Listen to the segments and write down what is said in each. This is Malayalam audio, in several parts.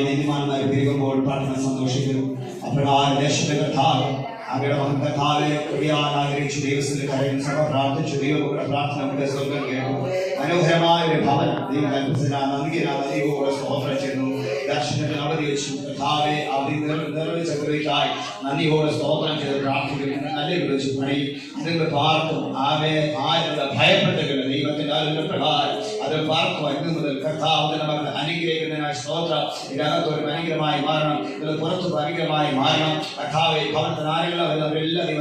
നീതിമാന്മാർ പെരുകുമ്പോൾ പ്രാർത്ഥന സന്തോഷിക്കുന്നു. അപ്രകാരം ദേശത്തെ കർത്താവ് അങ്ങയുടെ മഹത്വത്താലെ ക്രിയാൻ ആഗ്രഹിച്ചു ദൈവത്തിന്റെ കരയിൽ സഭ പ്രാർത്ഥിച്ചു. ദൈവങ്ങളുടെ പ്രാർത്ഥന കൊണ്ട് സ്വർഗം കേട്ടു. മനോഹരമായ ഒരു ഭവനം ദൈവം നന്ദിയോടെ സ്തോത്രം ചെയ്യുന്നു. ദർശനത്തിന് അവധി വെച്ചു. കർത്താവെ അവധി നിർവഹിച്ച കൃപയ്ക്കായി നന്ദിയോടെ സ്തോത്രം ചെയ്ത് പ്രാർത്ഥിക്കുന്നു. നല്ല വിളിച്ചു പണിയും നിങ്ങൾ പാർക്കും. ആരുടെ ഭയപ്പെട്ടുകൊണ്ട് ദൈവത്തിന്റെ ആരുടെ പ്രകാരം അത് പാർക്കും. ഇന്ന് മുതൽ കർത്താവ് നമുക്ക് അനുഗ്രഹിക്കുന്നതിനായി സ്തോത്രം. ഇതിനകത്തൊരു അനുഗ്രഹമായി മാറണം, ഇത് പുറത്തൊരു അനുഗ്രഹമായി മാറണം. കർത്താവെ ഭവനത്തിന് ആരെല്ലാം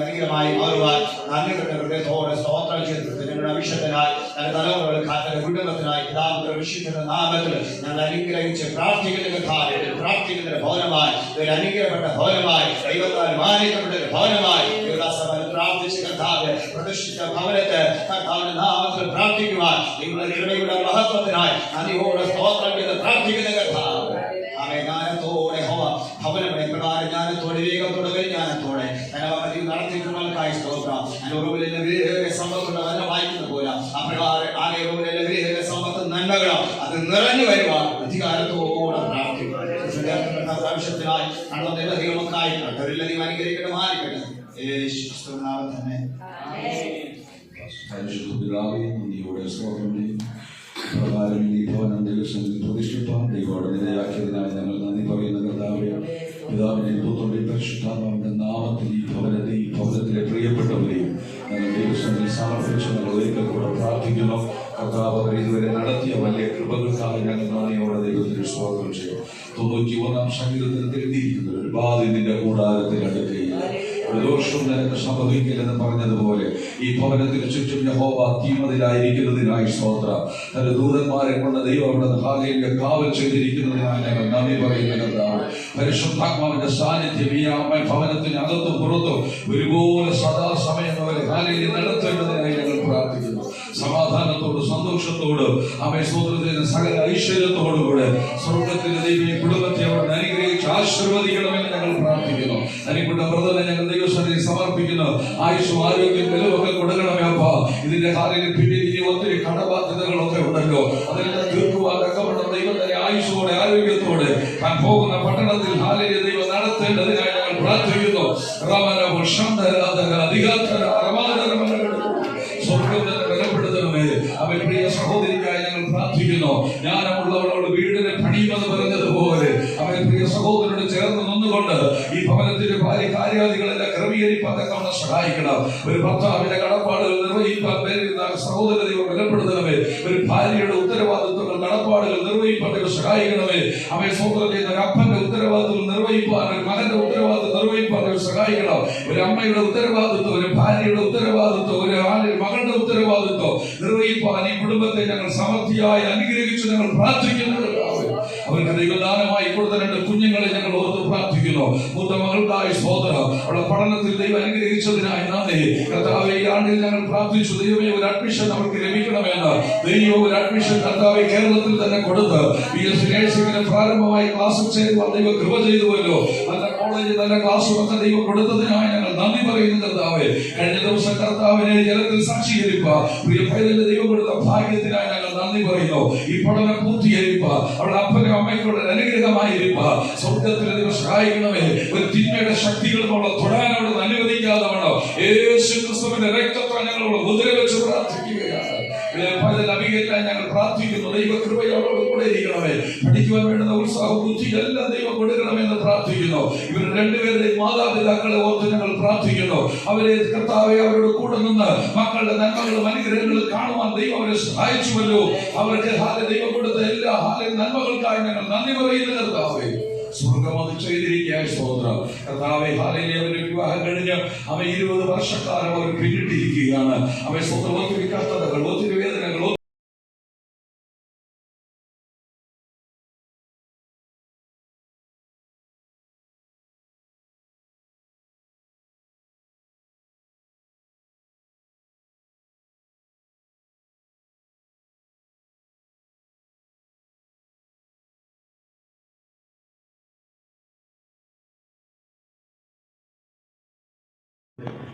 അനുഗ്രഹമായി മാറുവാൻ നന്ദിയുടെ ഹൃദയത്തോടെ സ്തോത്രം ചെയ്തിട്ടുണ്ട്. ഞങ്ങളുടെ അഭിഷേകത്തിനായി ഞങ്ങളുടെ തലമുറകൾ കാറ്റയുടെ കുടുംബത്തിനായി പിതാവിന്റെ വിശുദ്ധ നാമത്തിൽ ഞങ്ങൾ അനുഗ്രഹിച്ച് പ്രാർത്ഥിക്കുന്ന കർത്താവെ പ്രാർത്ഥിക്കുന്ന ഭവനമായി ഒരു അനുഗ്രഹപ്പെട്ട ഭവനമായി ദൈവത്താൽ മാനിക്കപ്പെട്ട ഒരു ഭവനമായി പ്രാർത്ഥിച്ച് കർത്താവ് പ്രതിഷ്ഠിച്ച ഭവനത്തെ കർത്താവിന്റെ നാമത്തിൽ പ്രാർത്ഥിക്കുവാൻ നിങ്ങളുടെ കൃപയുടെ മഹത്വത്തിനായി നന്ദിയോടെ സ്തോത്രം ചെയ്ത് പ്രാർത്ഥിക്കുന്ന കർത്താവ് ജ്ഞാനത്തോടെ ഭവനങ്ങളെ പ്രകാരം ജ്ഞാനത്തോടെ വിവേകത്തോടെ പരിജ്ഞാനത്തോടെ നടത്തിക്കുന്നവർക്കായി സ്തോത്രം. സമ്പത്തുള്ള വല്ല വായിക്കുന്ന പോലെ അപ്രകാരം ആലയ സമ്പത്ത് നന്മകളും അത് നിറഞ്ഞു വരുവാൻ അധികാരത്തോടെ പ്രാർത്ഥിക്കുക. ആവശ്യത്തിനായി ദൈവമക്കായി കർത്തരിലധികം അനുഗ്രഹിക്കട്ടെ മാറിക്കട്ടെ. തന്നെ പ്രകാരം ഈ ഭവനം ദൈവസന്നിധി പ്രതിഷ്ഠിപ്പാൻ ദൈവോടെ നിലയാക്കിയതിനായി ഞങ്ങൾ നന്ദി പറയുന്ന കർത്താവേ, പിതാവിനെ പുത്രന്റെ പരിശുദ്ധാത്മാവിന്റെ നാമത്തിൽ ഈ ഭവനത്തിലെ പ്രിയപ്പെട്ടവരെയും ഞങ്ങൾ ദൈവസന്നിധി സമർപ്പിച്ച് ഞങ്ങൾ ഒരിക്കൽ കൂടെ പ്രാർത്ഥിക്കുന്നു. കർത്താവ് അവർ ഇതുവരെ നടത്തിയ വലിയ കൃപകൾക്കായി ഞങ്ങൾ നന്ദിയോടെ ദൈവത്തിന് സ്തോത്രം ചെയ്യും. 91-ാം സങ്കീർത്തനത്തിൽ എഴുതിയിരിക്കുന്നത് ഒരു ബാധ നിന്റെ കൂടാരത്തിൽ അടുക്കുകയില്ല, ഒരു ദോഷവും നിനക്ക് സംഭവിക്കില്ലെന്ന് പറഞ്ഞതുപോലെ ഈ ഭവനത്തിന് ചുറ്റും യഹോവ തീമതിലായിരിക്കുന്നതിനായി സ്തോത്രം. തന്റെ ദൂതന്മാരെ കൊണ്ട് ദൈവം അവിടെ ഹാലേലുയ കാവൽ ചെയ്തിരിക്കുന്നതിനായി ഞങ്ങൾ നന്ദി പറയുന്നതാണ്. പരിശുദ്ധാത്മാവിന്റെ സാന്നിധ്യം ഈ അമ്മ ഭവനത്തിന് അകത്തും പുറത്തും ഒരുപോലെ സദാസമയം അവരെ ഹാലേലു നടത്തേണ്ടതിനായി ഞങ്ങൾ പ്രാർത്ഥിക്കുന്നു. സമാധാനത്തോട് സന്തോഷത്തോട് അമ്മയെ സ്തോത്രത്തിന് സകല ഐശ്വര്യത്തോടുകൂടെ സ്വർഗത്തിന്റെ ദൈവം കുടുംബത്തെ അവിടെ അനുഗ്രഹിച്ച് ആശീർവദിക്കണമെന്ന് ഞങ്ങൾ പ്രാർത്ഥിക്കുന്നു. അനുകൂല വ്രതനെ ഞങ്ങൾ ദൈവസന്നിധിയിൽ സമർപ്പിക്കുന്നു. ആയുഷും ആരോഗ്യം ബലമൊക്കെ കൊടുക്കണമേ അപ്പ. ഇതിന്റെ കാലിന് പിന്നിൽ ഇനി ഒത്തിരി കടബാധ്യതകളൊക്കെ ഉണ്ടല്ലോ, അതെല്ലാം തീർക്കുവാനൊക്കെ ദൈവത്തിന്റെ ആയുഷോടെ ആരോഗ്യത്തോടെ താൻ പോകുന്ന പട്ടണത്തിൽ ഹാലേലൂയ ദൈവം നടത്തേണ്ടതിനായി ഞങ്ങൾ പ്രാർത്ഥിക്കുന്നു. സ്വർഗത്തിന്റെ ബലപ്പെടുത്തണമേ. അവൻ പ്രിയ സഹോദരിക്കായി ഞങ്ങൾ പ്രാർത്ഥിക്കുന്നു. ജ്ഞാനമുള്ളവളോട് വീടിനെ പണിയുമെന്ന് പറഞ്ഞതുപോലെ അവൻ പ്രിയ സഹോദരനോട് ചേർന്ന് നിന്നുകൊണ്ട് ഈ ഭവനത്തിന്റെ കാര്യാദികളെല്ലാം ക്രമീകരിപ്പാൻ തക്കവണ്ണം സഹായിക്കണം. ഒരു ഭർത്താവിന്റെ കടപ്പാടുകൾ നിർവഹിക്കാൻ സഹോദര ദൈവം ബലപ്പെടുത്തണമേ. ഒരു ഭാര്യയുടെ ഉത്തരവാദിത്വങ്ങൾ കടപ്പാടുകൾ നിർവഹിപ്പാൻ സഹായിക്കണമേ. അവൻ സ്വന്തം ചെയ്യുന്ന ഒരു അപ്പന്റെ ഉത്തരവാദിത്വം നിർവഹിപ്പാൻ, ഒരു മകന്റെ ഉത്തരവാദിത്വം നിർവഹിപ്പാൻ സഹായിക്കണം. ഒരു അമ്മയുടെ ഉത്തരവാദിത്വം, ഒരു ഭാര്യയുടെ ഉത്തരവാദിത്വം, ഒരു മകളുടെ ഉത്തരവാദിത്വം നിർവഹിപ്പാൻ ഈ കുടുംബത്തെ ഞങ്ങൾ സമൃദ്ധിയായി അനുഗ്രഹിച്ചു ഞങ്ങൾ പ്രാർത്ഥിക്കുന്നത്. അവർക്ക് ദൈവദാനമായി കൊടുത്ത 2 കുഞ്ഞുങ്ങളെ ഞങ്ങൾ ഓർത്ത് പ്രാർത്ഥിക്കുന്നു. മൂത്ത മകൾക്കായി സ്തോത്രം. അവളുടെ പഠനത്തിൽ ദൈവം അനുഗ്രഹിച്ചതിനായി നന്ദി. കർത്താവേ, ഈ ആണ്ടിൽ ഞങ്ങൾ പ്രാർത്ഥിച്ചു ദൈവമേ ഒരു അഡ്മിഷൻ അവർക്ക് ലഭിക്കണമെന്ന്. ദൈവം ഒരു അഡ്മിഷൻ കർത്താവേ കേരളത്തിൽ തന്നെ കൊടുത്ത് BSc നഴ്സിംഗിന് പ്രാരംഭമായി ക്ലാസ് ചേരുവാൻ ദൈവം കൃപ ചെയ്തുവല്ലോ. നല്ല കോളേജിൽ നല്ല ക്ലാസ് ഒക്കെ ദൈവം കൊടുത്തതിനായി ഞങ്ങൾ നന്ദി പറയുന്നു കർത്താവേ. കഴിഞ്ഞ ദിവസം കർത്താവിനെ ജലത്തിൽ സാക്ഷീകരിക്കുക പ്രിയ പൈതലിന്റെ ദൈവം കൊടുത്ത ഭാഗ്യത്തിനായി ഞങ്ങൾ നന്ദി പറയുന്നു. ഈ പഠനം പൂർത്തീകരിക്കുക അവളുടെ അപ്പനും അമ്മയ്ക്കുള്ള അനുഗ്രഹമായിരിക്കുക. സ്വർഗത്തിലെ ദൈവം സഹായിക്കണമേ. ഒരു തിന്മയുടെ ശക്തികൾ നമ്മളെ തൊടാനോട് അനുവദിക്കാതെ വേണം യേശു ക്രിസ്തുവിന്റെ രക്തത്താൽ ഞങ്ങളോട് മുദ്ര വെച്ച് പ്രാർത്ഥിക്കുകയാണ്. നബിയെല്ലാം ഞങ്ങൾ പ്രാർത്ഥിക്കുന്നു. ദൈവകൃപയോട് കൂടെ ഇരിക്കണമേ. പഠിക്കുവാൻ വേണ്ടുന്ന ഉത്സാഹ ബുദ്ധി എല്ലാം ദൈവം കൊടുക്കണമെന്ന് പ്രാർത്ഥിക്കുന്നു. ഇവർ രണ്ടുപേരുടെയും മാതാപിതാക്കളെ ഓർത്ത് ഞങ്ങൾ പ്രാർത്ഥിക്കുന്നു. അവരെ കർത്താവെ അവരോട് കൂടെ നിന്ന് മക്കളുടെ നന്മകളും അനുഗ്രഹങ്ങളും കാണുവാൻ ദൈവം അവരെ സഹായിച്ചുവല്ലോ. അവർക്ക് ദൈവം കൊടുത്ത എല്ലാ നന്മകൾക്കായി ഞങ്ങൾ നന്ദി പറയുന്ന കർത്താവേ. സ്വർഗം അത് ചെയ്തിരിക്കുക. സ്തോത്രം കർത്താവേ. ഹാലയിലെ അവരുടെ വിവാഹം കഴിഞ്ഞ് അവ 20 വർഷക്കാലം അവർ പിന്നിട്ടിരിക്കുകയാണ്. അവ സ്വന്തം ഒത്തിരി കഷ്ടതകൾ, ഒത്തിരി വേദനകൾ,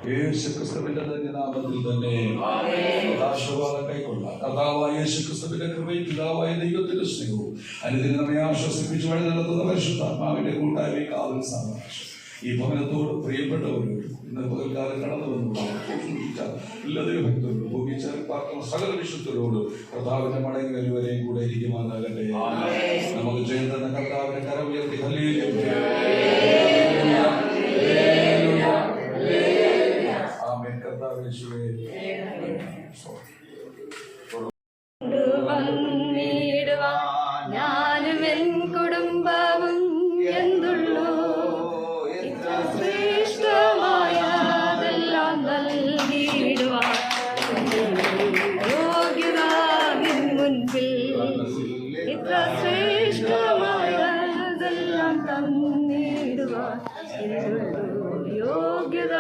യേശുക്രിസ്തുവിന്റെ നാമത്തിൽ തന്നെ ആശീർവാദം കൈക്കൊള്ളാം. കർത്താവായ യേശുക്രിസ്തുവിന്റെ കൃപയും പിതാവായ ദൈവത്തിന്റെ സ്നേഹവും അനുദിനം നമ്മെ ആശ്വസിപ്പിച്ച് വഴി നടത്തുന്ന പരിശുദ്ധാത്മാവിന്റെ കൂട്ടായ്മ കാവൽ സാവകാശം ഈ ഭവനത്തോട് പ്രിയപ്പെട്ടവരോട് ഇന്ന് പകൽക്കാലം കടന്നു വന്നു എല്ലാ ദൈവഭക്തരോടും ഭൂമിച്ചാൽ പാർക്കുന്ന സകല വിശുദ്ധരോട് കർത്താവിന്റെ മടങ്ങി വരുവരെയും കൂടെ ഇരിക്കുമാറാകട്ടെ. നമുക്ക് ചെയ്യുന്ന കർത്താവിന്റെ കരം ഉയർത്തി ഞാനും എൻ കുടുംബവും എന്തുള്ളൂ ശ്രേഷ്ഠമായതെല്ലാം നൽകിയിടുവാൻ യോഗ്യനാവിൻ മുൻപിൽ ഇത്ര ശ്രേഷ്ഠമായതെല്ലാം തന്നിടുവാൻ യോഗ്യത